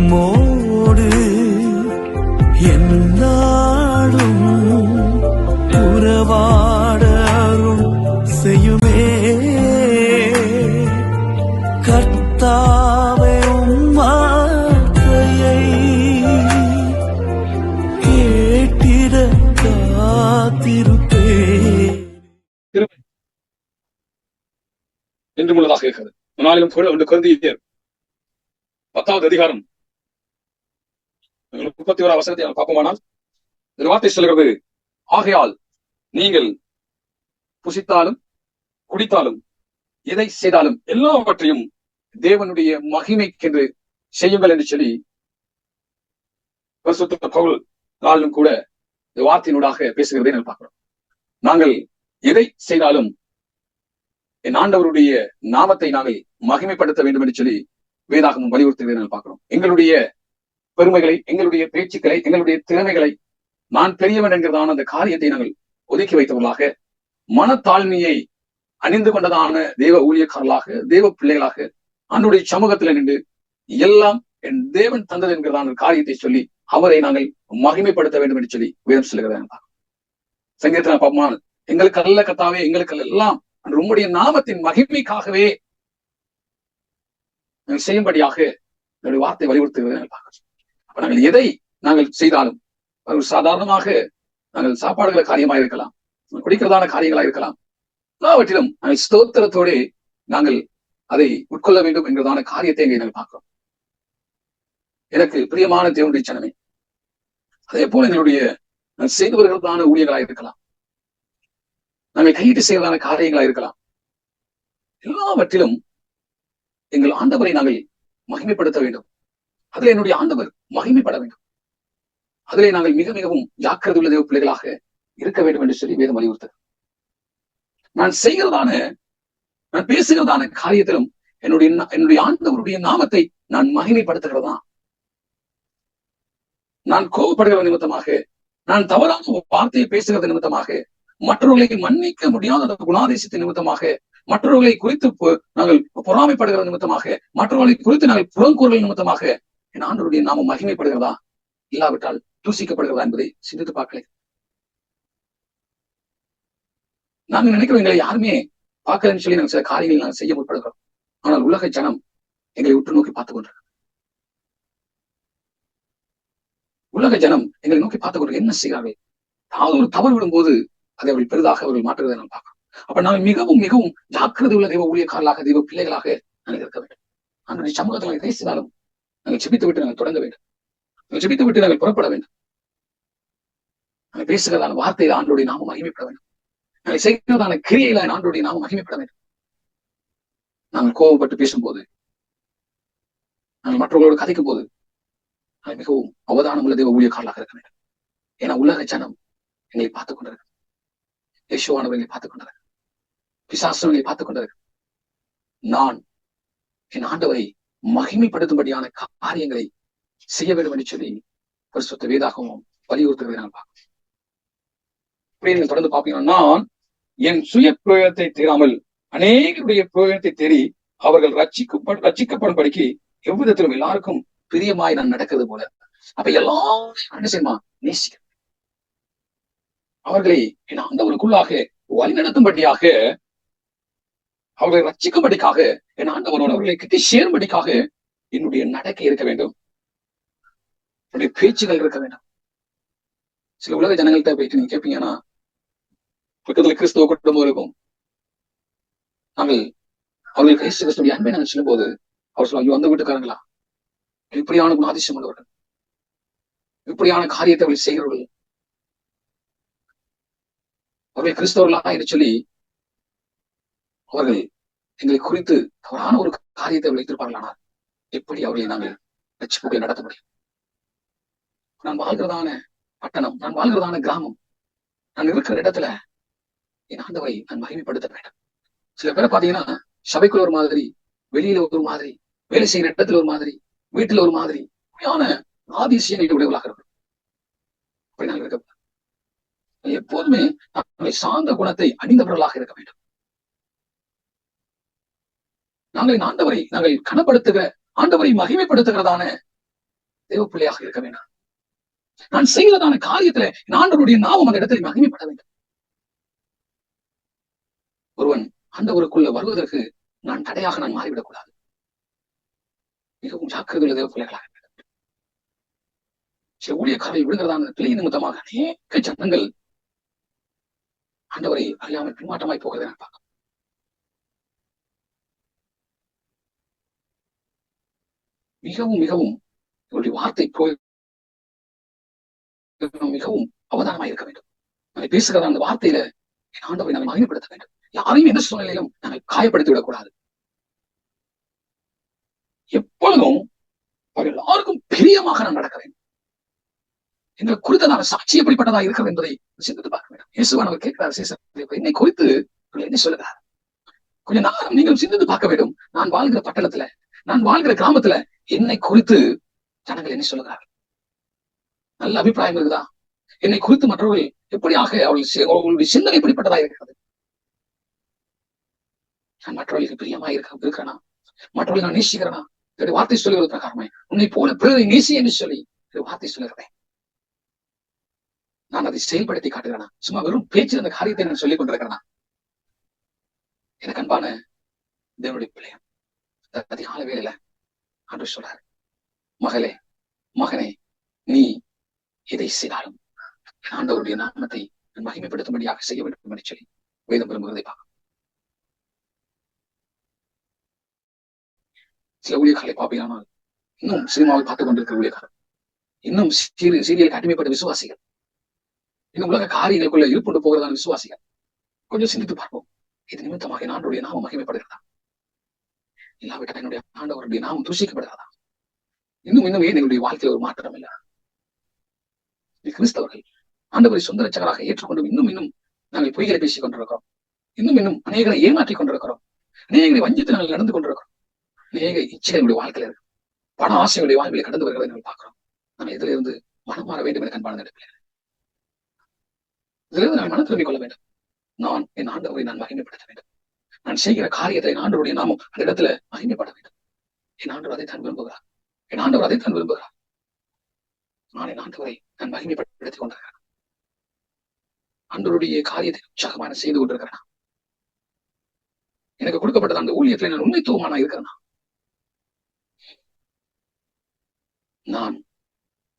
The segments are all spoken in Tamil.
உம்மோடு என்னாலும் உறவாட அருள் செய்யுமே கர்த்தாவே உம் வார்த்தையை கேட்டிட காத்திருப்பே என்று உள்ளதாக இருக்கிறது. நாளிலும் கூட 1 கொரிந்தியர் 10வது அதிகாரம் 31வது வசனத்தை நாம் பார்ப்போமானால் இந்த வார்த்தை சொல்கிறது, ஆகையால் நீங்கள் புசித்தாலும் குடித்தாலும் எதை செய்தாலும் எல்லாவற்றையும் தேவனுடைய மகிமைக்கென்று செய்யுங்கள் என்று சொல்லி பரிசுத்த பவுல் நாளிலும் கூட இந்த வார்த்தையினூடாக பேசுகிறதை நாம் பார்க்கிறோம். நாங்கள் எதை செய்தாலும் என் ஆண்டவருடைய நாமத்தை நாங்கள் மகிமைப்படுத்த வேண்டும் என்று சொல்லி வேதாகமும் வலியுறுத்துவதை நாங்கள் பார்க்கிறோம். எங்களுடைய பெருமைகளை, எங்களுடைய பேச்சுக்களை, எங்களுடைய திறமைகளை, நான் பெரியவன் என்கிறதான அந்த காரியத்தை நாங்கள் ஒதுக்கி வைத்தவர்களாக, மனத்தாழ்மையை அணிந்து கொண்டதான தேவ ஊழியக்காரர்களாக, தேவ பிள்ளைகளாக ஆண்டவருடைய சமூகத்தில் நின்று எல்லாம் என் தேவன் தந்தது என்கிறதான காரியத்தை சொல்லி அவரை நாங்கள் மகிமைப்படுத்த வேண்டும் என்று சொல்லி வேதம் சொல்லுகிறதா. சங்கீதத்தில் பார்ப்போம், எங்களுக்கு அல்ல கர்த்தாவே, எங்களுக்கு எல்லாம் உம்முடைய நாமத்தின் மகிமைக்காகவே செய்யும்படியாக என்னுடைய வார்த்தை வலியுறுத்துகிறதை பார்க்கிறோம். அப்ப நாங்கள் எதை நாங்கள் செய்தாலும், சாதாரணமாக நாங்கள் சாப்பாடுகிற காரியமாக இருக்கலாம், குடிக்கிறதான காரியங்களாக இருக்கலாம், எல்லாவற்றிலும் நாங்கள் ஸ்தோத்திரத்தோடு நாங்கள் அதை உட்கொள்ள வேண்டும் என்கிறதான காரியத்தை இங்கே நாங்கள் பார்க்கிறோம். எனக்கு பிரியமான தேவனுடைய ஜனமே, அதே போல எங்களுடைய செய்து வருகிறதான ஊழியர்களாக இருக்கலாம், நாங்கள் கையிட்டு செய்வதான காரியங்களாக இருக்கலாம், எல்லாவற்றிலும் எங்கள் ஆண்டவரை நாங்கள் மகிமைப்படுத்த வேண்டும். அதில் என்னுடைய ஆண்டவர் மகிமைப்பட வேண்டும். அதிலே நாங்கள் மிக மிகவும் ஜாக்கிரதை உள்ள தேவ பிள்ளைகளாக இருக்க வேண்டும் என்று சொல்லி வேதம் வலியுறுத்தது. நான் செய்கிறதான, நான் பேசுகிறதான காரியத்திலும் என்னுடைய ஆண்டவருடைய நாமத்தை நான் மகிமைப்படுத்துகிறதா, நான் கோபப்படுகிற நிமித்தமாக, நான் தவறான வார்த்தையை பேசுகிறது நிமித்தமாக, மற்றவர்களை மன்னிக்க முடியாத குணாதிசயத்தின் நிமித்தமாக, மற்றவர்களை குறித்து நாங்கள் பொறாமைப்படுகிற நிமித்தமாக, மற்றவர்களை குறித்து நாங்கள் புறங்கூறல் நிமித்தமாக என் ஆண்டவருடைய நாமம் மகிமைப்படுகிறதா, இல்லாவிட்டால் தூசிக்கப்படுகிறதா என்பதை சிந்தித்து பார்க்கல. நாங்கள் நினைக்கிறோம் எங்களை யாருமே பார்க்கலன்னு சொல்லி நாங்கள் சில காரியங்களை நாங்கள் செய்ய முற்படுகிறோம். ஆனால் உலக ஜனம் எங்களை உற்று நோக்கி பார்த்துக் கொண்டிருக்கிறோம். உலக ஜனம் எங்களை நோக்கி பார்த்துக் கொண்டு என்ன செய்கிறார்கள், அதாவது ஒரு தவறு விடும்போது அதை அவர்கள் பெரிதாக அவர்கள் மாற்றுவதை நாம் பார்க்கிறோம். அப்ப நாங்கள் மிகவும் மிகவும் ஜாக்கிரதை உள்ள தெய்வ ஊழியக்காரர்களாக, தெய்வ பிள்ளைகளாக நாங்கள் இருக்க வேண்டும். நம்முடைய சமூகத்தில் நாங்கள் பேசினாலும் நாங்கள் செபித்து விட்டு நாங்கள் தொடங்க வேண்டும். நாங்கள் செபித்து விட்டு நாங்கள் புறப்பட வேண்டும். நாங்கள் பேசுகிறதான வார்த்தையில ஆண்டோடைய நாமம் மகிமைப்பட வேண்டும். நாங்கள் செய்கிறதான கிரியையில ஆண்டோடைய நாமம் மகிமைப்பட வேண்டும். நாங்கள் கோபப்பட்டு பேசும்போது, நாங்கள் மற்றவர்களோடு கதைக்கும் போது நாங்கள் மிகவும் அவதானம் உள்ள தெய்வ ஊழியக்காரர்களாக இருக்க வேண்டும். ஏன்னா உலக ஜனம் எங்களை பார்த்துக் கொண்டிருக்க, யேசுவானவர்களை பார்த்துக் கொண்டிருக்க, பிசாசுகளை பார்த்துக் கொண்டிருக்க, நான் என் ஆண்டவரை மகிமைப்படுத்தும்படியான காரியங்களை செய்ய வேண்டும் என்று சொல்லி பரிசுத்த வேதாகமும் வலியுறுத்துவதை நான் பார்க்கிறேன். நீங்கள் தொடர்ந்து பார்ப்பீங்கன்னா, நான் என் சுய பிரயோகத்தை தேடாமல் அநேகருடைய பிரயோகத்தை தேடி அவர்கள் ரட்சிக்கப்படும்படிக்கு எவ்விதத்திலும் எல்லாருக்கும் பிரியமாய் நான் நடக்கிறது போல. அப்ப எல்லாரும் என்ன செய்யுமா, நேசிக்க அவர்களை என் ஆண்டவருக்குள்ளாக வழிநடத்தும்படியாக, அவர்களை ரட்சிக்கும்படிக்காக, என் ஆண்டவரோடு அவர்களை கிட்டி சேரும்படிக்காக என்னுடைய நடக்கை இருக்க வேண்டும், என்னுடைய பேச்சுகள் இருக்க வேண்டும். சில உலக ஜனங்கள்கிட்ட போயிட்டு நீங்க கேட்பீங்கன்னா, பக்கத்துல கிறிஸ்துவ குடும்பம் இருக்கும், நாங்கள் அவர்களுக்கு இயேசு கிறிஸ்துடைய அன்பை நாங்கள் சொல்லும் போது அவர் சொல்லுவாங்க, அந்த வீட்டுக்காரங்களா, இப்படியான குணாதிசயம் உள்ளவர்கள், இப்படியான காரியத்தை அவர்கள் செய்கிறவர்கள், அவர்கள் கிறிஸ்தவர்களா என்று சொல்லி அவர்கள் எங்களை குறித்து தவறான ஒரு காரியத்தை வைத்திருப்பார்களானால் எப்படி அவர்களை நாங்கள் ரட்சிப்புகளை நடத்த முடியும்? நான் வாழ்கிறதான பட்டணம், நான் வாழ்கிறதான கிராமம், நான் இருக்கிற இடத்துல என் ஆண்டவரை நான் மகிமைப்படுத்த வேண்டும். சில பேரை பாத்தீங்கன்னா சபைக்குள்ள ஒரு மாதிரி, வெளியில ஒரு மாதிரி, வேலை செய்கிற இடத்துல ஒரு மாதிரி, வீட்டுல ஒரு மாதிரி, ஆதிசியங்களை உடையவர்களாக இருக்கும். அப்படி நாங்கள் இருக்க எப்போதுமே நாங்கள் சார்ந்த குணத்தை அணிந்தவர்களாக இருக்க வேண்டும். நாங்கள் ஆண்டவரை நாங்கள் கனப்படுத்துகிற, ஆண்டவரை மகிமைப்படுத்துகிறதான தேவ பிள்ளையாக இருக்க வேண்டாம். நான் செய்கிறதான காரியத்துல ஆண்டவருடைய நாமம் அந்த இடத்துல மகிமைப்பட வேண்டும். ஒருவன் ஆண்டவருக்குள்ள வருவதற்கு நான் தடையாக நான் மாறிவிடக் கூடாது. மிகவும் ஜாக்கிரதையுள்ள தேவ பிள்ளைகளாக சில ஊழியக்காரர்கள் விடுகிறதான பிழை நிமித்தமாக அநேக ஜனங்கள் ஆண்டவரை அறியாமல் பின்மாற்றமாய் போகிறதை நான் பார்க்கிறேன். மிகவும் மிகவும் இவருடைய வார்த்தை மிகவும் அவதானமாக இருக்க வேண்டும். நாங்கள் பேசுகிறதா அந்த வார்த்தையில என் ஆண்டவரை நாங்கள் மகிமைப்படுத்த வேண்டும். யாரையும் எந்த சூழ்நிலையிலும் நாங்கள் காயப்படுத்தி விடக்கூடாது. எப்பொழுதும் அவர் எல்லாருக்கும் பிரியமாக நான் நடக்க வேண்டும். எங்களை குறித்ததான சாட்சி எப்படிப்பட்டதா இருக்கிறது என்பதை சிந்தித்து பார்க்க வேண்டும். இயேசுவானவர் கேட்கிறார், என்னை குறித்து என்ன சொல்லுகிறார்? கொஞ்ச நேரம் நீங்கள் சிந்தித்து பார்க்க வேண்டும். நான் வாழ்கிற பட்டணத்துல, நான் வாழ்கிற கிராமத்துல என்னை குறித்து ஜனங்கள் என்ன சொல்லுகிறார்கள்? நல்ல அபிப்பிராயம் இருக்குதா? என்னை குறித்து மற்றவர்கள் எப்படியாக அவர்களுடைய சிந்தனை எப்படிப்பட்டதா இருக்கிறது? நான் மற்றவர்களுக்கு பிரியமா இருக்கிறேனா? மற்றவர்கள் நான் நேசிக்கிறேனா? என்னுடைய வார்த்தை சொல்லுவது பிரகாரமே உன்னை போல பிறரை நேசி என்று சொல்லி வார்த்தை சொல்லுகிறேன். நான் அதை செயல்படுத்தி காட்டுகிறேனா? சும்மா வெறும் பேச்சு அந்த காரியத்தை நான் சொல்லிக் கொண்டிருக்கிறேனா? எனக்கு அன்பான தேவனுடைய பிள்ளையம், அதிகால வேளையில ஆண்டவர் சொல்றாரு, மகளே மகனே, நீ எதை செய்தாலும் ஆண்டவருடைய நாமத்தை மகிமைப்படுத்தும்படியாக செய்ய வேண்டும் என்று சொல்லி வேதம் விரும்புவதை பார்க்க. சில ஊழியர்களை பார்ப்பீங்கன்னால் இன்னும் சினிமாவை பார்த்துக் கொண்டிருக்கிற ஊழியர்கள், இன்னும் சீரியலுக்கு அடிமைப்பட்ட விசுவாசிகள், இன்னும் உலக காரியங்களுக்குள்ள இருப்புண்டு போகிறதான விசுவாசிகள், கொஞ்சம் சிந்தித்து பார்ப்போம். இது நிமித்தமாக என் ஆண்டவருடைய நாமம் மகிமைப்படுகிறதா? இல்லாவிட்டால் என்னுடைய ஆண்டவருடைய நாமம் தூஷிக்கப்படுகிறதா? இன்னும் ஏன் என்னுடைய வாழ்க்கையில் ஒரு மாற்றம் இல்லை? கிறிஸ்தவர்கள் ஆண்டவரை சொந்த ரட்சகராக ஏற்றுக்கொண்டு இன்னும் நாங்கள் பொய்களை பேசிக் கொண்டிருக்கிறோம். இன்னும் அநேகரை ஏமாற்றிக் கொண்டிருக்கிறோம். அநேகரை வஞ்சித்து நாங்கள் நடந்து கொண்டிருக்கிறோம். அநேக இச்சைகளுடைய வாழ்க்கையில இருக்கு, பண ஆசைகளுடைய வாழ்க்கையை கடந்து வருகிறதை நாங்கள் பார்க்கிறோம். நாம் இதுல இருந்து மனம் மாற வேண்டும் என கண்பான இடத்துல இதுல இருந்து நான் மனம் திரும்பிக் கொள்ள வேண்டும். நான் என் ஆண்டவரை நான் மகிமைப்படுத்த வேண்டும். நான் செய்கிற காரியத்தை என் ஆண்டவருடைய நாமம் அந்த இடத்துல மகிமைப்பட வேண்டும். என் ஆண்டவர் அதைத்தான் விரும்புகிறார். என் ஆண்டவர் அதைத்தான் விரும்புகிறார். நான் என் ஆண்டவரை நான் மகிமைப்படுத்திக் கொண்டிருக்கிறேன். ஆண்டவருடைய காரியத்தை உற்சாகமான செய்து கொண்டிருக்கிறேன். எனக்கு கொடுக்கப்பட்டது அந்த ஊழியத்தில் நான் உண்மைத்துவமான இருக்கிறேன். நான்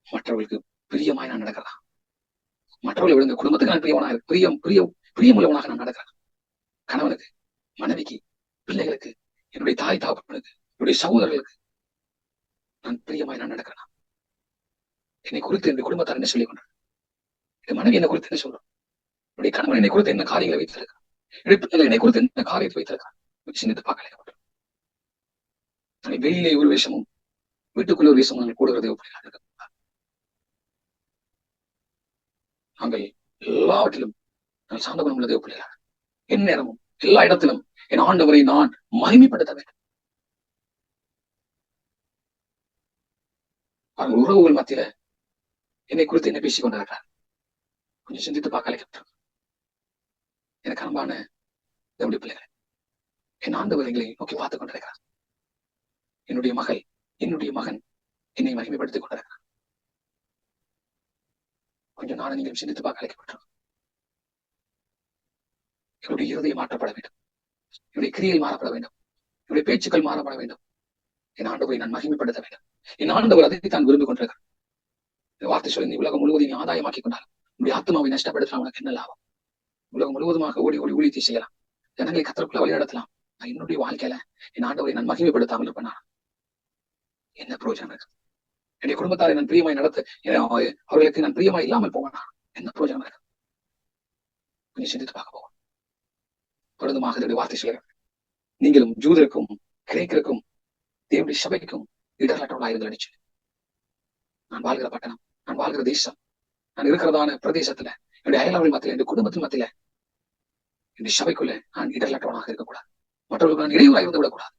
மற்றவர்களுக்கு பிரியமாய் நான் நடக்கிறேன். மற்றவர்களை விழுந்த குடும்பத்துக்கு நான் பிரியமான பிரியமுள்ளவனாக நான் நடக்கிறேன். கணவனுக்கு, மனைவிக்கு, பிள்ளைகளுக்கு, என்னுடைய தாய் தாப்பனுக்கு, என்னுடைய சகோதரர்களுக்கு நான் பிரியமாய் நான் நடக்கிறேன். என்னை குறித்து என்னுடைய குடும்பத்தார் என்ன சொல்லிக் கொண்டார்? என் மனைவி என்னை குறித்து என்ன சொல்றோம்? என்னுடைய கணவன் என்னை குறித்து என்ன காரியங்களை வைத்திருக்கிறார்? என்னுடைய பிள்ளைகள் என்னை குறித்து என்ன காரியத்தை வைத்திருக்கிறார்? சிந்தித்து பார்க்க. வெளியிலே ஒரு விஷயமும் வீட்டுக்குள்ள ஒரு விஷயமும் நாங்கள் கூடுகிறதை ஒப்புகிறார்கள். நாங்கள் எல்லாவற்றிலும் நான் சார்ந்த குணம் உள்ளதை ஒப்புகிறார். என் நேரமும் எல்லா இடத்திலும் என் ஆண்டவரை நான் மகிமைப்படுத்த வேண்டும். அவர்கள் உறவுகள் மத்தியில என்னை குறித்து என்ன பேசிக் கொண்டிருக்கிறார்? கொஞ்சம் சிந்தித்து பார்க்க அழைக்கப்பட்டது. எனக்கு அன்பான தேவனுடைய பிள்ளைகளை, என் ஆண்டவர் எங்களை நோக்கி பார்த்துக் கொண்டிருக்கிறார். என்னுடைய மகள், என்னுடைய மகன் என்னை மகிமைப்படுத்திக் கொண்டிருக்கிறார். கொஞ்சம் நானும் நீங்களும் சிந்தித்து பார்க்க அழைக்கப்பட்டோம். என்னுடைய இருதயம் மாற்றப்பட வேண்டும். என்னுடைய கிரியை மாறப்பட வேண்டும். என்னுடைய பேச்சுக்கள் மாறப்பட வேண்டும். என் ஆண்டவரை நான் மகிமைப்படுத்த வேண்டும். என் ஆண்டவர் அதை தான் விரும்பிக் கொண்டிருக்கிறார். இந்த வார்த்தை சொல்லி, நீ உலகம் முழுவதும் நீ ஆதாயமாக்கிக் கொண்டால் உன்னுடைய ஆத்மாவை நஷ்டப்படுத்தலாம், உனக்கு என்ன லாபம்? உலகம் முழுவதுமாக ஓடி ஊழியத்தை செய்யலாம், ஜனங்களை கத்தருக்குள்ள வழிநடத்தலாம். நான் என்னுடைய வாழ்க்கையில என் ஆண்டவரை நான் மகிமைப்படுத்தாமல் இருப்பேன். என்ன பிரயோஜனம் இருக்கு? என்னுடைய குடும்பத்தாரை நான் பிரியமாய் நடத்த அவர்களுக்கு நான் பிரியமாய் இல்லாமல் போவேனா? என்ன பிரயோஜனம் இருக்கு? கொஞ்சம் சிந்தித்து பார்க்க போவோம். தொடர்ந்துமாக என்னுடைய வார்த்தை சொல்கிறேன். நீங்களும் ஜூதருக்கும் கிரேக்கருக்கும் தேவனுடைய சபைக்கும் இடர்லற்றவர்களாக இருந்து அடிச்சு, நான் வாழ்கிற பட்டணம், நான் வாழ்கிற தேசம், நான் இருக்கிறதான பிரதேசத்துல, என்னுடைய அயலாளர்கள் மத்தியில, என்னுடைய குடும்பத்தின் மத்தியில, என்னுடைய சபைக்குள்ள நான் இடர்லற்றவனாக இருக்கக்கூடாது. மற்றவர்களுக்கு நான் இடையூறாக இருந்து விடக்கூடாது.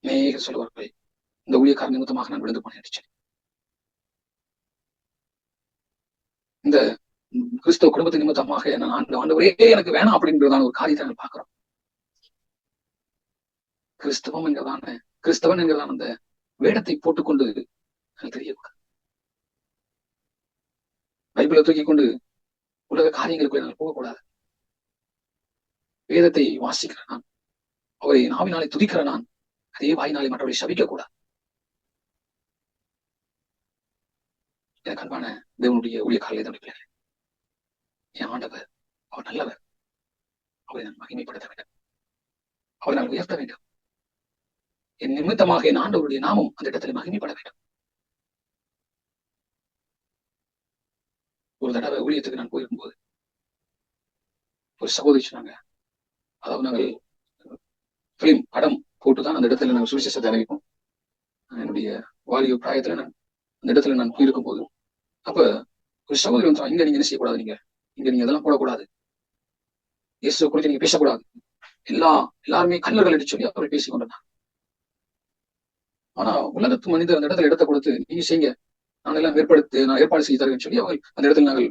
அநேகர் சொல்லுவார்கள், இந்த ஊழியக்கார நிமித்தமாக நான் விழுந்து போனேன். இந்த கிறிஸ்தவ குடும்பத்தின் நிமித்தமாக நான் ஆண்டவரே எனக்கு வேணாம் அப்படின்றதான ஒரு காரியத்தை நாங்கள் பார்க்கிறோம். கிறிஸ்தவம் என்கிறதான கிறிஸ்தவன் என்கிறதான அந்த வேடத்தை போட்டுக்கொண்டு தெரியக்கூடாது. பைபிளை தூக்கி கொண்டு உலக காரியங்களுக்கு என்னால் போகக்கூடாது. வேதத்தை வாசிக்கிற நான், அவரை நாவினாலே துதிக்கிற நான், அதே வாயினாலே மற்றவரை சபிக்க கூடாது. எனக்கு அன்பான தேவனுடைய ஊழியக்காரர்களே, தன்னுடைய என் ஆண்டவர் அவர் நல்லவர். அவரை நான் மகிமைப்படுத்த வேண்டும், அவரை நான் உயர்த்த வேண்டும். என் நிமித்தமாக என் ஆண்டவருடைய நாமம் அந்த இடத்துல மகிமைப்பட வேண்டும். ஒரு தடவை ஊழியத்துக்கு நான் போயிருக்கும்போது ஒரு சகோதரி சொன்னாங்க, அதாவது நாங்கள் பிலிம் படம் போட்டுதான் அந்த இடத்துல நாங்கள் சுவிசேஷத்தை அறிவிப்போம். என்னுடைய வாலிய பிராயத்துல நான் அந்த இடத்துல நான் போயிருக்கும் போது அப்ப ஒரு சகோதரி வந்து, இங்க நீங்க என்ன செய்யக்கூடாது, இங்க நீங்க இதெல்லாம் போடக்கூடாது, இயேசு குறித்து நீங்க பேசக்கூடாது, எல்லாருமே கல்லர்கள் என்று சொல்லி அவரை பேசிக் கொண்டார். ஆனா உலகத்து மனிதர் அந்த இடத்துல இடத்தை கொடுத்து நீங்க செய்யுங்க, நான் ஏற்பாடு செய்து தருவேன்னு சொல்லி அவங்க அந்த இடத்துல நாங்கள்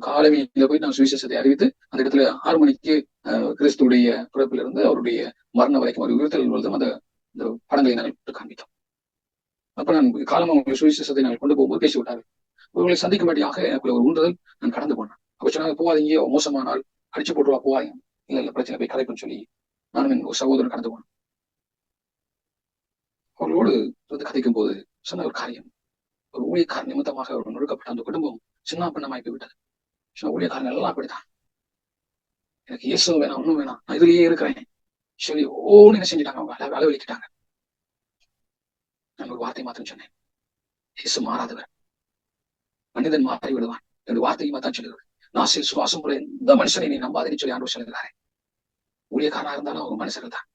காலையில போய் நாங்கள் சுவிசேஷத்தை அறிவித்து அந்த இடத்துல 6 மணிக்கு கிறிஸ்துடைய பிறப்பிலிருந்து அவருடைய மரணம் வரைக்கும் ஒரு உயிர்த்தல் பொழுதும் அந்த படங்களை நாங்கள் காண்பித்தோம். அப்ப நான் காலமா அவங்களுக்கு சுவிசேஷத்தை நாங்கள் கொண்டு போகும்போது பேசி விட்டாரு. அவர்களை சந்திக்கும்படியாக எனக்கு ஒரு உண்டுதல் நான் கடந்து போனேன். அப்ப சொன்னாங்க, போவாதீங்க, மோசமானால் அடிச்சு போட்டுவா, போவாங்க, இல்ல பிரச்சனை போய் கலைப்புன்னு சொல்லி நானும் என் ஒரு சகோதரன் கடந்து போனேன். அவர்களோடு கதைக்கும் போது சொன்ன ஒரு காரியம், ஒரு ஊழியக்காரன் நிமித்தமாக அவர் நொறுக்கப்பட்ட அந்த குடும்பம் சின்ன பின்னமாய் போய்விட்டது. ஊழியக்காரன் எல்லாம் அப்படித்தான், எனக்கு இயேசு வேணாம், ஒண்ணும் வேணாம், நான் இதுலயே இருக்கிறேன் சொல்லி ஓன்னு என்ன செஞ்சுட்டாங்க, அவங்க அளவழிக்கிட்டாங்க. நான் ஒரு வார்த்தை மாத்திரம் சொன்னேன், இயேசு மாறாதவர், மனிதன் மாறி விடுவான் என்று வார்த்தையை மாத்தான் சொல்லுவார். நாசில் சுவாசம் போல எந்த மனுஷனை நீ நம்பாதேன்னு சொல்லி ஆண்டவர் சொல்லுகிறாரே. ஊழியக்காரனா இருந்தாலும் அவங்க மனுஷர்கள் தான்.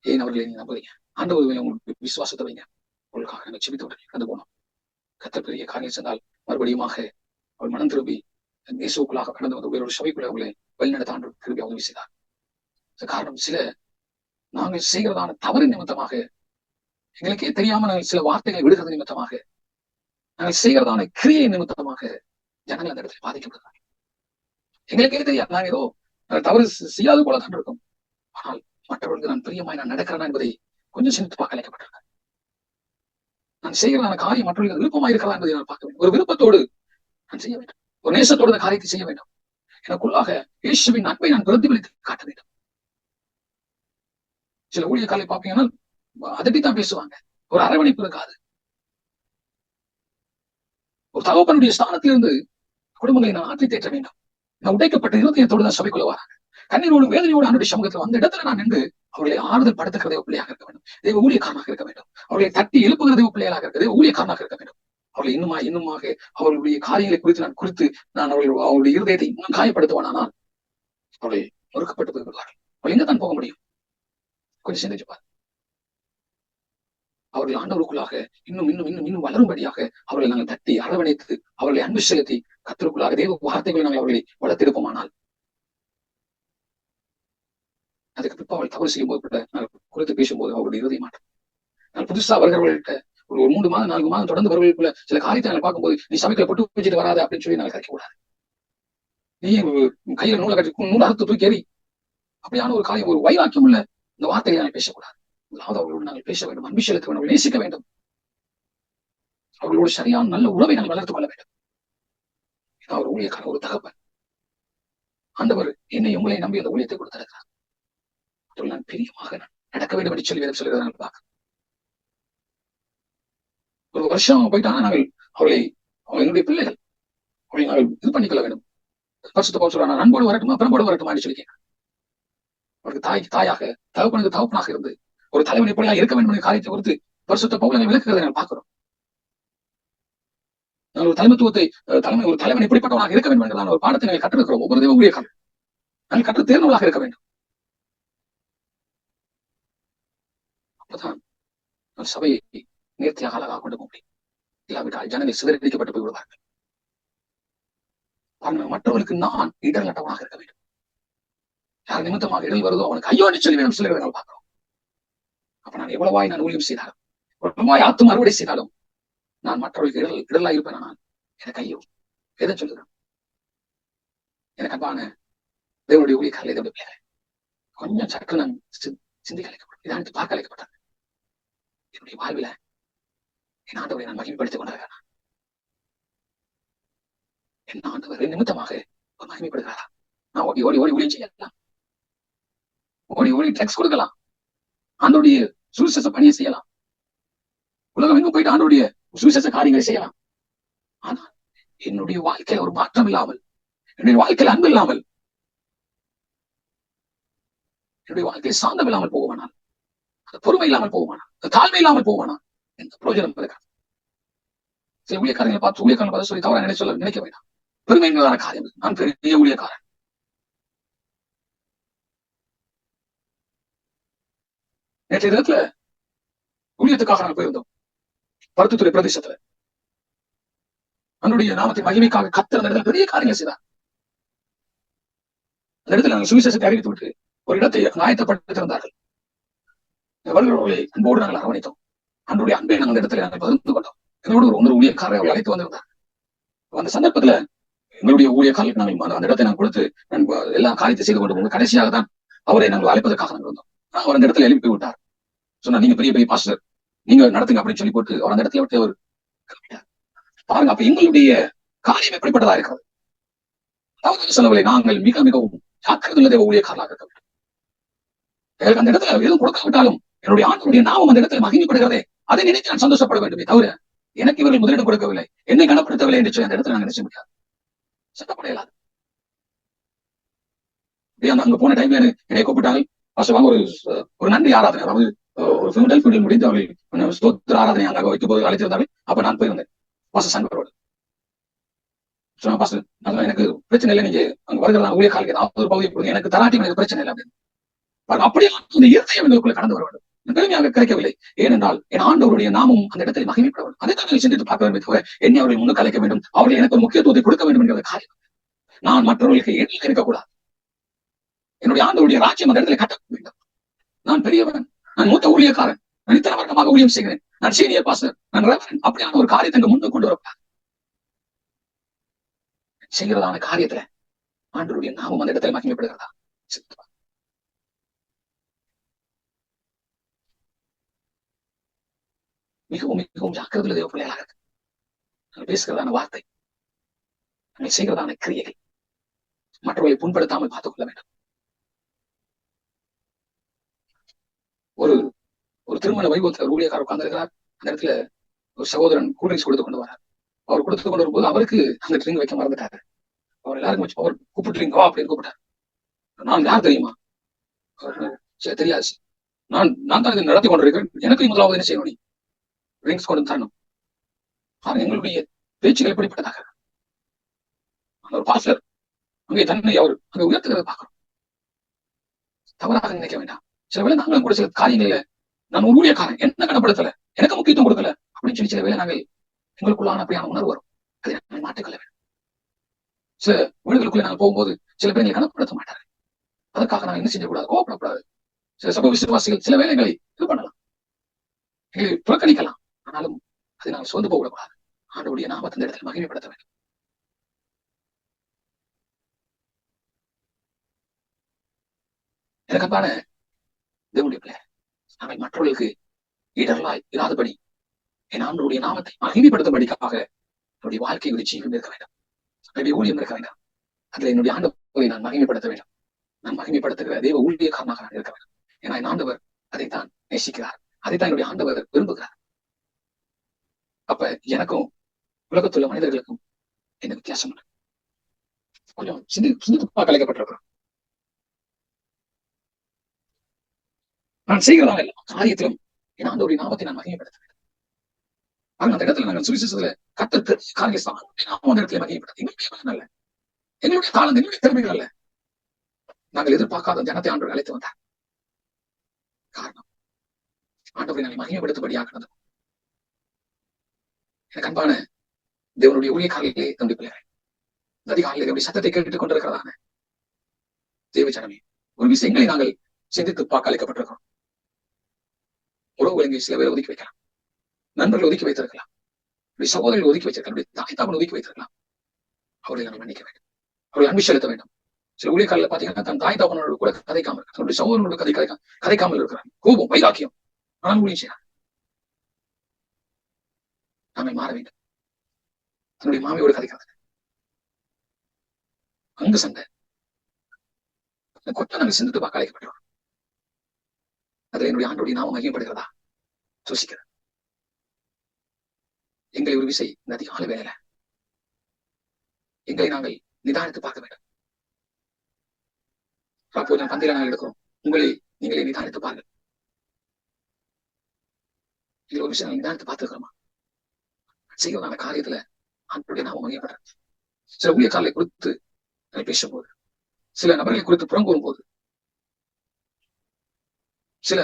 ஏன் அவர்களை நீ நம்புறீங்க? ஆண்டவர் உங்களுக்கு விசுவாசத்தை வைங்க. உங்களுக்காக நாங்கள் செபித்து விட்டு கடந்து போனோம். கர்த்தர் பெரிய காரியம் சென்றால் மறுபடியுமாக அவள் மனம் திரும்பி இயேசுக்குள்ளாக கடந்து வந்து வேறொரு சபைக்குள்ள அவங்களை வழிநடத்த ஆண்டவர் திரும்பி உதவி செய்தார். காரணம், சில நாங்கள் செய்கிறதான தவறு நிமித்தமாக, எங்களுக்கே தெரியாம நாங்கள் சில வார்த்தைகளை விடுகிறது நிமித்தமாக, நாங்கள் செய்கிறதான கிரியை நிமித்தமாக ஜனங்கள் அந்த இடத்துல பாதிக்கப்படுகிறார்கள். எங்களுக்கே தெரியாது, நாங்கள் ஏதோ தவறு செய்யாது போல தான் இருக்கும். ஆனால் மற்றவர்களுக்கு நான் பிரியமாய் நான் நடக்கிறேன் என்பதை கொஞ்சம் சிந்தித்து பார்க்க அழைக்கப்பட்டிருக்கேன். நான் செய்கிறதான காரியம் மற்றவர்களுக்கு விருப்பமாக இருக்கிறதா என்பதை நான் பார்க்க வேண்டும். ஒரு விருப்பத்தோடு நான் செய்ய வேண்டும், ஒரு நேசத்தோடு இந்த காரியத்தை செய்ய வேண்டும். எனக்குள்ளாக இயேசுவின் அன்பை நான் பிரதிபலித்து காட்ட வேண்டும். சில ஊழியக்காரரை பார்ப்பீங்கன்னா அதட்டித்தான் பேசுவாங்க, ஒரு அரவணைப்பு இருக்காது. ஒரு தகப்பனுடைய ஸ்தானத்திலிருந்து குடும்பங்களை நான் ஆற்றி தேற்ற வேண்டும். நான் உடைக்கப்பட்ட இருதயத்தோடு தான் சபைக்குள்ள வராங்க. கண்ணீரோடு வேதனையோடு அவருடைய சமூகத்தில் அந்த இடத்துல நான் நின்று அவர்களை ஆறுதல் படுத்துகிற தேவ பிள்ளையாக இருக்க வேண்டும், தேவ ஊழியக்காரனாக இருக்க வேண்டும். அவர்களை தட்டி எழுப்புகிற தேவ பிள்ளைகளாக இருக்க, தேவ ஊழியக்காரனாக இருக்க வேண்டும். அவர்களை இன்னுமாக அவர்களுடைய காரியங்களை குறித்து நான் அவருடைய இருதயத்தை இன்னும் காயப்படுத்துவானால் அவர்கள் நொறுக்கப்பட்டு போய்விடுவார்கள். அவர்கள் எங்கத்தான் போக முடியும்? கொஞ்சம் சிந்திச்சுப்பார். அவர்கள் ஆண்டவருக்குள்ளாக இன்னும் இன்னும் இன்னும் இன்னும் வளரும்படியாக அவர்களை நாங்கள் தட்டி அரவணைத்து அவர்களை அன்பு செலுத்தி கர்த்தருக்குள்ளாக தேவ வார்த்தைகளை நாங்கள் அவர்களை வளர்த்தெடுப்போமானால், அதுக்கு பிற்ப அவள் தவறு செய்யும் போது நாங்கள் குறித்து பேசும்போது அவருடைய இறுதி மாற்றம். நான் புதுசா வருகிறவர்கள்ட்ட ஒரு 3 மாதம் 4 மாதம் தொடர்ந்து வருவதற்குள்ள சில காரியத்தை நாங்கள் பார்க்கும்போது, நீ சபைக்குள்ள பொட்டு வச்சுட்டு வராது அப்படின்னு சொல்லி நாங்கள் கரைக்க கூடாது. நீ கையில நூலை கட்டி நூல் அறுத்து தூக்கி எறி, அப்படியான ஒரு காரியம், ஒரு வைராக்கியம் உள்ள இந்த வார்த்தையை நாங்கள் பேசக்கூடாது. அதாவது அவர்களோடு நாங்கள் பேச வேண்டும், அன்பு செலுத்த வேண்டும், நேசிக்க வேண்டும். அவர்களோடு சரியான நல்ல உறவை நாங்கள் வளர்த்துக் கொள்ள வேண்டும். அவர் ஊழியக்கார ஒரு தகப்பன். ஆண்டவர் என்னை உங்களை நம்பி அந்த ஊழியத்தை கொடுத்திருக்கிறார். நான் பிரியமாக நடக்க வேண்டும் என்று சொல்லி வேதம் சொல்கிறத நாங்கள் பார்க்கிறோம். ஒரு வருஷம் போயிட்டாங்க, நாங்கள் அவர்களை என்னுடைய பிள்ளைகள் அவர்களை நாங்கள் இது பண்ணிக்கொள்ள வேண்டும். பரிசுத்த பவுல் சொல்றாங்க, அன்போடு வரட்டுமா பரம்போடு வரட்டுமா என்று சொல்லி கேட்கிறேன். அவருக்கு தாயாக தகப்பனுக்கு தகப்பனாக இருந்து ஒரு தலைவன் எப்படியா இருக்க வேண்டும் என்ற காரியத்தை குறித்து பரிசுத்த பவுல் விளக்குகிறதை நாங்கள் பார்க்கிறோம். நாங்கள் ஒரு தலைமைத்துவத்தை ஒரு தலைவன் எப்படிப்பட்டவனாக இருக்க வேண்டும் என்கிறதான ஒரு பாடத்தை நாங்கள் கற்றிருக்கிறோம். ஒவ்வொரு தேவ ஊழியக்காரர்கள் நாங்கள் கற்று தேர்ந்தவர்களாக இருக்க வேண்டும். அப்பதான் சபையை நேர்த்தியாக அழகாக கொண்டு போக முடியும். இல்லாவிட்டால் ஜனங்கள் சிதறடிக்கப்பட்டு போய் விடுவார்கள். மற்றவர்களுக்கு நான் இடர் அட்டவனாக இருக்க வேண்டும். யார் நிமித்தமாக இடல் வருதோ அவனுக்கு ஐயோ என்று சொல்லி வேணும் சிலரை நாங்கள் பார்க்கிறோம். அப்ப நான் எவ்வளவாய் நான் ஊழியம் செய்தாலும், எவ்வளவாய் ஆத்தும் அறுவடை செய்தாலும், நான் மற்றவர்களுக்கு இடலாக இருப்பேன். நான் எனக்கு ஐயோ எதை சொல்லுகிறேன்? எனக்கு அன்பான தேவனுடைய ஊழியக்காரர்களே, தேவனுடைய பிள்ளைகளே, கொஞ்சம் சற்று நான் சிந்திக்க அழைக்கப்பட்டேன், இதை பார்க்க அழைக்கப்பட்டேன். என்னுடைய வாழ்வில என் ஆண்டவரை நான் மகிமைப்படுத்திக் கொண்டிருக்கிறேன். என் ஆண்டவர் நிமித்தமாக மகிமைப்படுகிறாரா? நான் ஓடி ஓடி ஓடி ஊழியம் செய்யலாம், ஓடி ஓடி டெக்ஸ் கொடுக்கலாம், ஆண்டோடைய சுவிசேஷ பணியை செய்யலாம், உலகம் எங்கும் போயிட்டு ஆண்டோடைய சுவிசேஷ காரியங்களை செய்யலாம். ஆனால் என்னுடைய வாழ்க்கையில ஒரு மாற்றம் இல்லாமல், என்னுடைய வாழ்க்கையில் அன்பு இல்லாமல், என்னுடைய வாழ்க்கையில் சாந்தம் இல்லாமல் போகுவானால், அது பொறுமை இல்லாமல் போகுவானா, அது தாழ்மை இல்லாமல் போகுவானா, எந்த பிரயோஜனம் இருக்காது. சில ஊழியக்காரங்களை பார்த்து ஊழியக்காரன் பார்த்து சொல்லி தவறா நினைக்க வேண்டாம். பெருமை என்பதான காரியம். நான் பெரிய ஊழியக்காரன். நேற்றைய தினத்துல ஊழியத்துக்காக நாங்கள் போயிருந்தோம் பருத்தித்துறை பிரதேசத்துல. அவனுடைய நாமத்தின் மகிமைக்காக கர்த்தர் அந்த இடத்துல பெரிய காரியங்கள் செய்தார். அந்த இடத்துல நாங்கள் சுவிசேஷத்தை அறிவித்து விட்டு ஒரு இடத்தை ஆயத்தப்படுத்திருந்தார்கள். வருகிறவர்களை அன்போடு நாங்கள் அரவணைத்தோம். அன்றைய அன்பை நாங்கள் அந்த இடத்துல நாங்கள் பகிர்ந்து கொண்டோம். எங்களோட ஒரு ஊழியக்காரரை அவர்கள் அழைத்து வந்திருந்தார். அந்த சந்தர்ப்பத்துல எங்களுடைய ஊழியக்காரர்களுக்கு நாங்கள் அந்த இடத்தை நாங்கள் கொடுத்து எல்லா காரியத்தை செய்து கொண்டு கடைசியாக தான் அவரை நாங்கள் அழைப்பதற்காக நாங்கள் வந்தோம். அவர் அந்த இடத்துல எழுப்பி விட்டார். சொன்னா நீங்க பெரிய பெரிய பாஸ்டர், நீங்க நடத்துங்க அப்படின்னு சொல்லி போட்டு அவர் அந்த இடத்துல விட்டு அவர் பாருங்க. அப்ப எங்களுடைய காரியம் எப்படிப்பட்டதா இருக்கிறது. அதாவது சொல்லவில்லை, நாங்கள் மிக மிகவும் ஜாக்கிரதையுள்ள தேவ ஊழியக்காரர்களாக இருக்க வேண்டும். எனக்கு அந்த இடத்துல எதுவும் கொடுக்காவிட்டாலும் என்னுடைய ஆண்டவருடைய நாமம் அந்த இடத்துல மகிமைப்படுகிறதே, அதை நினைத்து நான் சந்தோஷப்பட வேண்டுமே தவிர எனக்கு இவர்கள் முதலிடம் கொடுக்கவில்லை, என்னை கனப்படுத்தவில்லை என்று சொல்லி அந்த இடத்துல நாங்கள் நினைச்ச முடியாது, சட்டப்பட இயலாது. அங்க போன டைம்ல என்னை கூப்பிட்டாங்க, வாசவாங்க ஒரு நன்றி ஆராதனை, அதாவது ஒரு ஃபீல்டில் முடிந்து அவர்கள் ஸ்தோத்திர ஆராதனை அங்க வைத்து போது அழைத்திருந்தார்கள். அப்ப நான் போயிருந்தேன் பாச சங்கரோடு. சொன்னா பாச எனக்கு பிரச்சனை இல்லை, நீங்க அங்க வருகிற ஊழியக்காரர்களுக்கு ஏதாவது ஒரு பகுதியை கொடுங்க, எனக்கு தராட்டி எனக்கு பிரச்சனை இல்லை அப்படின்னு. அப்படியே அந்த இருதயம் எங்களுக்குள்ள கடந்து வர வேண்டும். பெருமையாக கிடைக்கவில்லை, ஏனென்றால் என் ஆண்டவருடைய நாமும் அந்த இடத்தில் மகிமைப்பட வேண்டும். அதை தான் சிந்தித்து பார்க்க வேண்டும் தவிர என்னை அவர்கள் முன்னு கலைக்க வேண்டும், அவர்கள் எனக்கு ஒரு முக்கியத்துவத்தை கொடுக்க வேண்டும் என்கிற காரியம். நான் மற்றவர்களுக்கு எண்ணில் இருக்கக்கூடாது. என்னுடைய ஆண்டவருடைய ராஜ்யம் அந்த இடத்துல கட்ட வேண்டும். நான் பெரியவன், நான் மூத்த ஊழியக்காரன், நான் இத்தனை வர்க்கமாக ஊழியம் செய்கிறேன், நான் சீனியர் பாஸ்டர், நான் ரெவரண்ட், அப்படியான ஒரு காரியத்தை முன்னு கொண்டு வரக்கூடாது. செய்கிறதான காரியத்துல ஆண்டவருடைய நாமம் அந்த இடத்துல மகிமைப்படுகிறதா? மிகவும் மிகவும் ஜாக்கிரதையுள்ள தேவ பிள்ளைகளாக இருக்கு. நாங்கள் பேசுகிறதான வார்த்தை, நாங்கள் செய்கிறதான கிரியைகள் மற்றவர்களை புண்படுத்தாமல் பார்த்துக் கொள்ள வேண்டும். ஒரு திருமண வைபவத்தில் ஒரு ஊழியக்காரர் உட்கார்ந்திருக்கிறார். அந்த இடத்துல ஒரு சகோதரன் கூல்ட்ரிங்க்ஸ் கொடுத்து கொண்டு வரார். அவர் கொடுத்து கொண்டு வரும்போது அவருக்கு அந்த ட்ரிங்க் வைக்க மறந்துட்டாரு. அவர் எல்லாருக்கும் வச்சு அவர் கூப்பிட்டுறீங்க அப்படின்னு கூப்பிட்டார். நான் யார் தெரியுமா? சரி தெரியாது, நான் தான் இதை நடத்தி கொண்டிருக்கிறேன், எனக்கு முதலாவது என்ன செய்யணும், நீ ட்ரிங்க்ஸ் கொண்டு தரணும். எங்களுடைய பேச்சுகள் எப்படிப்பட்டதாக ஒரு பாஸ்டர் அங்கே தன்னை அவர் அங்கே உயர்த்துகிறத பார்க்கிறோம். தவறாக நினைக்க வேண்டாம். சில வேளை நாங்களும் கூட சில காரியங்கள்ல நான் ஒரு ஊழியக்காரன், என்ன கனப்படுத்தல, எனக்கு முக்கியத்துவம் கொடுக்கல அப்படின்னு சொல்லி சில வேளை நாங்கள் எங்களுக்குள்ளான அப்படியான உணர்வு வரும். அதை நாங்கள் மாற்றிக்கொள்ள வேண்டும். சில வீடுகளுக்குள்ள நாங்கள் போகும்போது சில பேர் எங்களை கனப்படுத்த மாட்டார்கள். அதற்காக நாங்கள் என்ன செய்யக்கூடாது, கோவப்படக்கூடாது. சில சபை விசுவாசிகள் சில வேலைகளை இது பண்ணலாம், எங்களை புறக்கணிக்கலாம். ஆனாலும் அதை நாங்கள் சோர்ந்து போகக்கூடாது. ஆண்டவருடைய நாமத்தை இந்த இடத்தில் மகிமைப்படுத்த வேண்டும். எனக்கு அன்பான தேவனுடைய பிள்ளை, நாங்கள் மற்றவர்களுக்கு இடர்களாய் இராதபடி என் ஆண்டவருடைய நாமத்தை மகிமைப்படுத்தும்படிக்காக என்னுடைய வாழ்க்கை ஒரு ஜீவன் இருக்க வேண்டும், என்னுடைய ஊழியம் இருக்க வேண்டும். அதுல என்னுடைய ஆண்டவரை நான் மகிமைப்படுத்த வேண்டும். நான் மகிமைப்படுத்துகிற தேவ ஊழியக்காரனாக நான் இருக்க வேண்டும். ஏன்னா என் ஆண்டவர் அதைத்தான் நேசிக்கிறார், அதைத்தான் என்னுடைய ஆண்டவர் விரும்புகிறார். அப்ப எனக்கும் உலகத்துள்ள மனிதர்களுக்கும் என்ன வித்தியாசம் இல்லை. கொஞ்சம் சிந்தித்து கலைக்கப்பட்டிருக்கிறோம். நான் செய்கிறதான எல்லா காரியத்திலும் என் ஆண்டவருடைய நாமத்தை நான் மகிமைப்படுத்த வேண்டும். அந்த இடத்துல நாங்கள் சுவிசேஷத்துல கர்த்தர் பெரிய காரியம் அந்த இடத்துல மகிமைப்படுத்த எங்களுடைய அல்ல, எங்களுடைய தாளம், எங்களுடைய திறமைகள் அல்ல. நாங்கள் எதிர்பார்க்காத ஜனத்தை ஆண்டவர் அழைத்து வந்தார். காரணம் ஆண்டவரை நாங்கள் மகிமைப்படுத்தும்படியாக நடந்தோம். எனக்கு அன்பான தேவனுடைய ஊழியக்காரர்களே, தம்பி பிள்ளைகளை, அதிகாலையில் தேவனுடைய சத்தத்தை கேட்டுக் கொண்டிருக்கிறதான தேவ ஜனமே, ஒரு விஷயங்களை நாங்கள் சிந்தித்து பார்க்க அழைக்கப்பட்டிருக்கிறோம். உறவுகளை சில பேர் ஒதுக்கி வைக்கலாம், நண்பர்கள் ஒதுக்கி வைத்திருக்கலாம், சகோதரர்கள் ஒதுக்கி வச்சிருக்கலாம், தாய் தாப்பன் ஒதுக்கி வைத்திருக்கலாம். அவர்களை நம்ம மன்னிக்க வேண்டும், அவர்களை அன்பு செலுத்த வேண்டும். சில ஊழியக்காரர்கள் பாத்தீங்கன்னா தன் தாய் தாப்பனோடு கூட கதைக்காமல் இருக்காங்க, தன்னுடைய சகோதரனோடு கதைக்காமல் இருக்கிறாங்க. கோபம், வைராக்கியம், ஆனால் ஊழியம் செய்யறாங்க. நாம மாற வேண்டும். தன்னுடைய மாமியோடு கதைக்கிறது அங்கு சண்டை கொட்ட நாங்கள் சிந்தித்து பார்க்க அழைக்கப்பட்டோம். அதுல என்னுடைய ஆண்டோடைய நாமம் மையப்படுகிறதா யோசிக்கிறது. எங்களை ஒரு விசை இந்த அதிகாலை வேலையில எங்களை நாங்கள் நிதானித்து பார்க்க வேண்டும். அப்போது பந்தில நாங்கள் எடுக்கிறோம். உங்களை நீங்களே நிதானித்து பாருங்கள். இதுல ஒரு விஷயம் நிதானித்து பார்த்துக்கிறோமா? செய்வதான காரியத்துல ஆண்டோடைய நாமம் மையப்படுறது. சில ஊழியக்காரர்களை குறித்து பேசும்போது, சில நபர்களை குறித்து புறம்புறும் போது, சில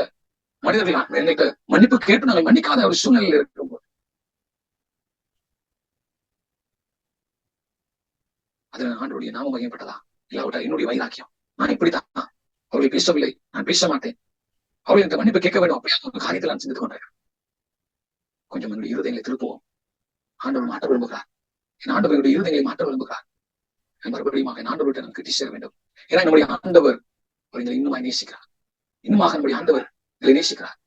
மனிதர்கள் என்கிட்ட மன்னிப்பு கேட்டு நாங்கள் மன்னிக்காத ஒரு சூழ்நிலையில் இருக்கும்போது, அதுல ஆண்டோடைய நாமம் மையப்பட்டதா இல்லாவிட்டா என்னுடைய வைராக்கியம், நான் இப்படித்தான் அவர்களை பேசவில்லை, நான் பேச மாட்டேன், அவர்கள் இந்த மன்னிப்பு கேட்க வேண்டும், அப்படியே ஒரு காரியத்தில் நான் சிந்தித்துக் கொண்டேன். கொஞ்சம் என்னுடைய இருதயங்களை திருப்புவோம். ஆண்டவர் மாற்ற விரும்புகிறார். என் ஆண்டவருடைய இருதயங்களை மாற்ற விரும்புகிறார். மறுபடியும் ஆண்டவர்கிட்ட நான் கிட்டி சேர வேண்டும். ஏன்னா நம்முடைய ஆண்டவர் அவர்களை இன்னுமாய் நேசிக்கிறார். இன்னுமாக நம்முடைய ஆண்டவர் இதை நேசிக்கிறார்.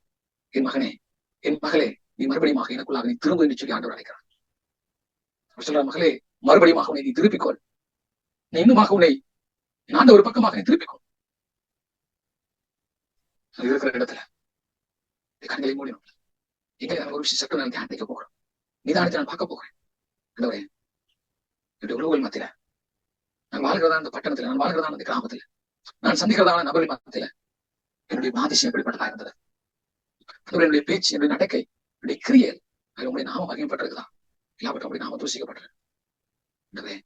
என் மகனே, என் மகளே, நீ மறுபடியும் எனக்குள்ளாக நீ திரும்ப என்று சொல்லி ஆண்டவர் அழைக்கிறார். சொல்ற மகளே, மறுபடியும் உன்னை நீ திருப்பிக்கொள். நீ இன்னுமாக உன்னை ஆண்டவர் பக்கமாக நீ திருப்பிக்கொள். இருக்கிற இடத்துல கண்களை மூடினோம். எங்களை ஒரு விஷயம் சற்று நான் தியானிக்க போகிறோம். நிதானத்தை நான் பார்க்க போகிறேன். ஆண்டவரே, என்னுடைய உறவுகள் மத்தியில நான் வாழ்கிறதா அந்த பட்டணத்துல, நான் வாழ்கிறதா அந்த கிராமத்துல, நான் சந்திக்கிறதான நபர்கள் மத்தியில என்னுடைய பாதிஷம் எப்படிப்பட்டதா இருந்தது? என்னுடைய பேச்சு, என்னுடைய நடக்கை, என்னுடைய கிரியல் அது உங்களுடைய நாமம் வகைப்பட்டிருக்குதா? இல்லாவிட்ட உங்களுடைய நாமம் தூசிக்கப்பட்டிருக்கு.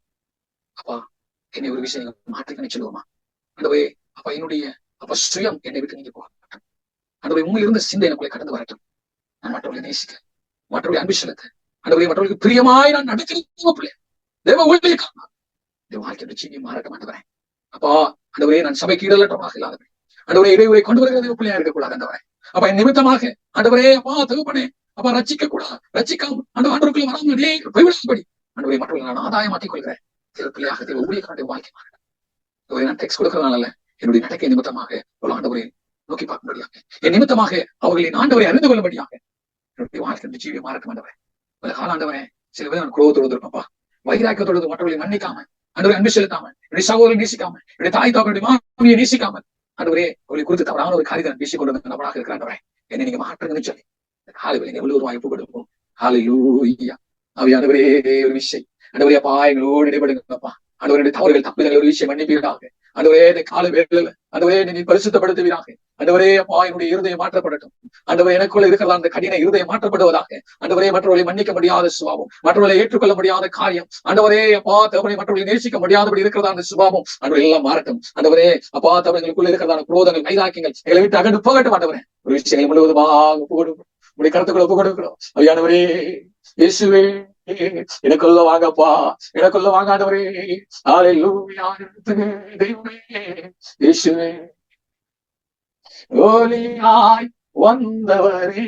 அப்பா, என்னை ஒரு விஷயம் மாற்றிக்கணும் சொல்லுவோமா? ஆண்டவரே, அப்பா என்னுடைய சுயம் என்னை விட்டு நீங்க போக மாட்டேன். ஆண்டவரே, உண்மையில் இருந்த சிந்தை எனக்குள்ளே கடந்து வரட்டும். நான் மற்றவர்களை நேசிக்க, மற்றவர்களை அன்பு செலுத்த, ஆண்டவரே மற்றவர்களுக்கு பிரியமாய் நான் நடக்கிறேன். பிள்ளை தேவ ஊழியக்காரனா வாழ்க்கை சீனியை மாறட்ட மாட்டேன். அப்பா ஆண்டவரே, நான் சபைக்கு இடலற்றமாக இல்லாதவன். ஆண்டவரே, இடையூறை கொண்டு வருகிற பிள்ளையா இருக்கக்கூடாது. ஆண்டவரே, அப்ப என் நிமித்தமாக ஆண்டவரே அப்பா தகுப்பனே அப்பா ரட்சிக்க கூடாது, ரட்சிக்காம ஆண்டவருக்குள்ள வராமல் கைவிடாதபடி ஆண்டவரை மற்றவர்கள் நான் ஆதாயம் மாற்றிக் கொள்கிறேன். பிள்ளையாக தேவ ஊழியக்காரனுடைய வாழ்க்கை மாறட்டும். நான் டெக்ஸ்ட் கொடுக்கறதுனால என்னுடைய நடக்கை நிமித்தமாக ஒரு ஆண்டவரை நோக்கி பார்க்கும்படியாக, என் நிமித்தமாக அவர்களின் ஆண்டவரை அறிந்து கொள்ளும்படியாக என்னுடைய வாழ்க்கை ஜீவியம் மாறட்டும். ஆண்டவரே, பல காலாண்டவரே, சில பேர் நான் குரோதத்தோடு இருப்பப்பா, வைராக்கியத்தோடு மற்றவர்களை மன்னிக்காம, ஆண்டவரை அன்பு செலுத்தாம, என்னுடைய சகோதரனை நேசிக்காம, என்னுடைய தாய் தாப்பனுடைய மாமியை நேசிக்காமல், ஆண்டவரே அவர்களை குறித்து தவறான ஒரு காரியத்தை நான் பேசிக் கொண்டு நபராக இருக்கிறாண்டவரே, என்னை நீங்க மாற்றுங்கன்னு சொல்லி காலையில் எவ்வளவு ஒரு வாய்ப்பு கொடுப்போம். ஹல்லேலூயா. ஆவியானவரே, ஒரு விஷயம் ஆண்டவரே அப்பா எங்களோடு இடைபடுங்கப்பா. ஆண்டவருடைய தவறுகள் தப்புதல் ஒரு விஷயம் மன்னிப்பீராக. ஆண்டவரே, இந்த கால வேளையில ஆண்டவரே நீ பரிசுத்தப்படுத்துவீராக. ஆண்டவரே அப்பா என்னுடைய இருதயம் மாற்றப்படட்டும். ஆண்டவரே, எனக்குள்ள இருக்கிற அந்த கடின இருதயம் மாற்றப்படுவதாக. ஆண்டவரே, மற்றவர்களை மன்னிக்க முடியாத சுபாவம், மற்றவர்களை ஏற்றுக்கொள்ள முடியாத காரியம், ஆண்டவரே அப்பா தவறை மற்றவர்களை நேசிக்க முடியாதபடி இருக்கிறதா அந்த சுபாவம் ஆண்டவரை எல்லாம் மாறட்டும். ஆண்டவரே அப்பா தவறுகளுக்குள்ள இருக்கிறதான குரோதங்கள், வைராக்கியங்கள் எங்களை விட்டு அகன்று போகட்டும். ஆண்டவரே, ஒரு விஷயங்களை முழுவதுமாக போகணும், உடைய கருத்துக்களை ஒப்பு கொடுக்கிறோம். அவையானவரே இயேசுவே, எனக்குள்ள வாங்கப்பா, எனக்குள்ள வாங்க ஆண்டவரே. ஹல்லேலூயா. தெய்வமே இயேசுவே, ஒளியாய் வந்தவரே,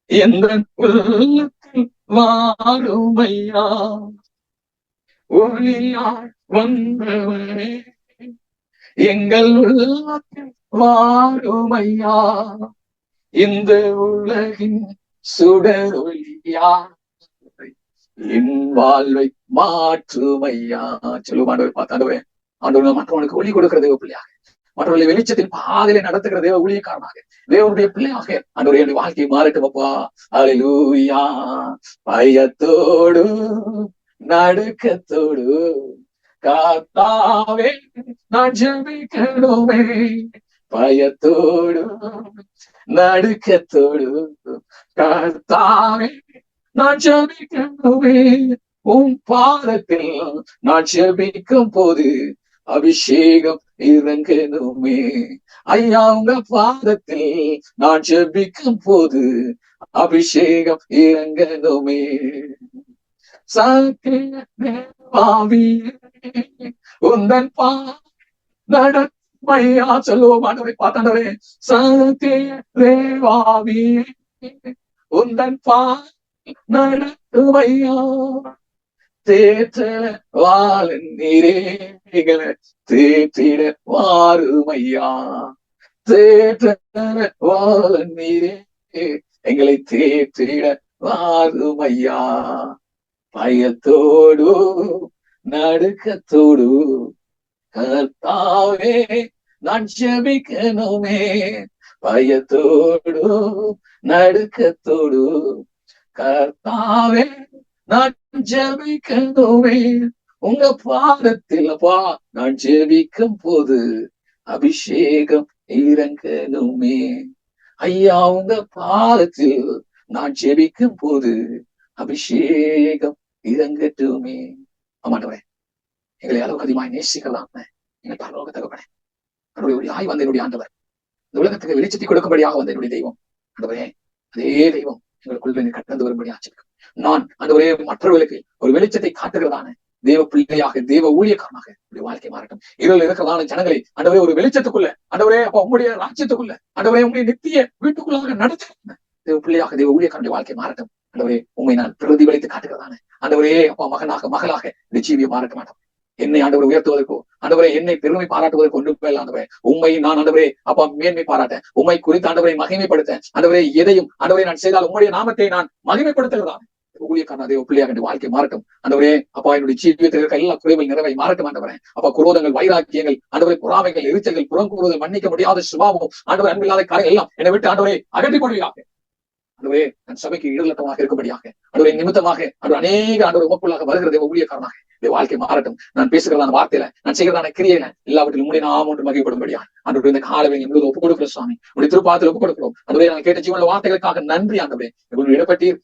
எந்த உள்ளத்தில் வாருமையா. ஒளியாய் வந்தவரே, எங்கள் உள்ளத்தில் வாருமையா. இந்த உலகின் சுடரொளியா என் வாழ்வை மாற்றுமையா. சொல்லுவோம் ஆண்டவரை பார்த்து, ஆண்டவரே ஆண்டவரை மற்றவனுக்கு ஒளி கொடுக்கிற தேவ பிள்ளையாக, மற்றவர்களை வெளிச்சத்தின் பாதையில நடத்துகிற தேவ ஊழியக்காரனாக, தேவனுடைய பிள்ளையாக ஆண்டவரே என்னுடைய வாழ்க்கையை மாறட்டும் அப்பா. ஹல்லேலூயா. பயத்தோடு நடுக்கத்தோடு கர்த்தாவே நான் ஜெபிக்கணுமே. பயத்தோடு நடுக்கத்தோடு கர்த்தாவே நான் ஜெபிக்கணுமே. உன் பாதத்தில் நான் ஜெபிக்கும் போது அபிஷேகம் இறங்கணுமே. ஐயா, உங்க பாதத்தில் நான் ஜெபிக்கும் போது அபிஷேகம் இறங்கணுமே. சத்திய தேவாவியே உந்தன் பா நடமையா. சொல்லுவோம் ஆண்டவரை பார்த்தாண்டவரே. சத்திய தேவாவியே உந்தன் பா நடமையா. தேற்றல வாழன் நீரேகளை தேற்றிட வாருமையா. தேற்றல வாழன் நீரே எங்களை தேற்றிட வாரும் ஐயா. பயத்தோடு நடுக்கத்தோடு கர்த்தாவே நான் ஜெபிக்கணுமே. பயத்தோடு நடுக்கத்தோடு கர்த்தாவே நான் ஜெபிக்கணுமே. உங்க பாதத்தில் அப்பா நான் ஜெபிக்கும் போது அபிஷேகம் இறங்கணுமே. ஐயா உங்க பாதத்தில் நான் ஜெபிக்கும் போது அபிஷேகம் இறங்கட்டுமே. ஆமாண்டவரே, எங்களை அளவுக்கு அதிகமாய் நேசிக்கலாம் எங்கள் பரலோக தகப்பனே. என்னுடைய ஆய் வந்த என்னுடைய ஆண்டவர், இந்த உலகத்துக்கு வெளிச்சத்தை கொடுக்கும்படியாக வந்த என்னுடைய தெய்வம் ஆண்டவரே, அதே தெய்வம் எங்களுக்குள்ள கடந்து வரும்படி ஆச்சரிக்கும். நான் ஆண்டவரே மற்றவர்களுக்கு ஒரு வெளிச்சத்தை காட்டுகிறதான தேவ பிள்ளையாக தேவ ஊழியக்காரனாக என்னுடைய வாழ்க்கை மாறட்டும். இருள் இருக்கிறதான ஜனங்களை ஆண்டவரே ஒரு வெளிச்சத்துக்குள்ள ஆண்டவரே அப்ப உங்களுடைய ராஜ்யத்துக்குள்ள ஆண்டவரே உங்களுடைய நித்திய வீட்டுக்குள்ளாக நடத்த தேவ பிள்ளையாக தேவ ஊழியக்காரனுடைய வாழ்க்கை மாறட்டும். ஆண்டவரே உண்மை நான் பிரதிபலித்து காட்டுகிறதான ஆண்டவரே அப்பா மகனாக மகளாக இந்த ஜீவியை மாறட்ட மாட்டோம். என்னை ஆண்டவரை உயர்த்துவதற்கோ ஆண்டவரை என்னை பெருமை பாராட்டுவதற்கு ஒன்றுமே இல்லை ஆண்டவரே. உண்மை நான் ஆண்டவரே அப்பா மேன்மை பாராட்ட, உண்மை குறித்து ஆண்டவரை மகிமைப்படுத்த ஆண்டவரே எதையும் ஆண்டவரை நான் செய்தால் உங்களுடைய நாமத்தை நான் மகிமைப்படுத்துகிறதான் ஊழியக்கான தேவ பிள்ளையாக என் வாழ்க்கை மாறட்டும். ஆண்டவரே அப்பா என்னுடைய ஜீவியத்தில் இருக்க எல்லா குறைகள் நிறைவை மாறட்டும் ஆண்டவரே. அப்பா குரோதங்கள் வைராக்கியங்கள் ஆண்டவரை பொறாமைகள் எரிச்சல்கள் புறங்கூறுதல் மன்னிக்க முடியாத சுபாவம் ஆண்டவர் அன்பில்லாத காரியங்கள் எல்லாம் என்னை விட்டு ஆண்டவரை அகற்றி கொள்வீராக. ஆண்டவரே நான் சபைக்கு ஈடுலட்டமாக இருக்கும்படியாக ஆண்டவரை நிமித்தமாக ஆண்டவர் அநேக ஆண்டவர் உமக்குள்ளாக வருகிற தேவ ஊழியக்காரனாக இந்த வாழ்க்கை மாறட்டும். நான் பேசுகிறதான வார்த்தையில நான் செய்கிறதான கிரியையில எல்லாவற்றிலும் உங்களுடைய நாம் ஒன்று மகிழ்ப்படும்படியா ஆண்டவரை இந்த காலவை முழுவதும் ஒப்புக் கொடுக்கிறோம் சுவாமி. உடைய திருப்பாத்தில் ஒப்புக் கொடுக்கிறோம். ஆண்டவரே நான் கேட்ட ஜீவன வார்த்தைகளுக்காக நன்றி ஆண்டவரே. உங்களுக்கு இடப்பட்டீர்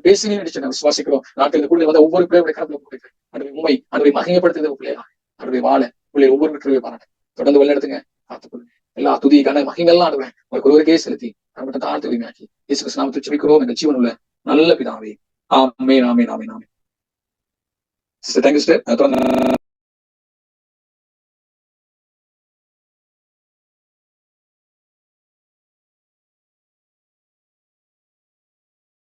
பேசினேன் என்று விசுவாசிக்கிறோம். நாட்டில் கூட வந்த ஒவ்வொரு பிள்ளைகளுடைய கருத்துல கொடுக்கிறேன். ஆண்டவரை உண்மை ஆண்டவரை மகிமைப்படுத்துகிற பிள்ளைகளாக ஆண்டவரை வாழ பிள்ளைகள் ஒவ்வொரு வெற்றியை பாராட்ட தொடர்ந்து வழிநடத்துங்க. காத்துக்கொள்ளுங்க. எல்லா துதி கன மகிமெல்லாம் ஆண்டவரை உங்களுக்கு ஒருவருக்கே செலுத்தி நம்மகிட்ட தாழ்த்து உரிமையாக்கி இயேசு கிறிஸ்து நாமத்தில் ஜெபிக்கிறோம் என்ற ஜீவனுள்ள நல்ல பிதாவே. ஆமென் ஆமென் ஆமென் ஆமென். Sister, thank you, sister.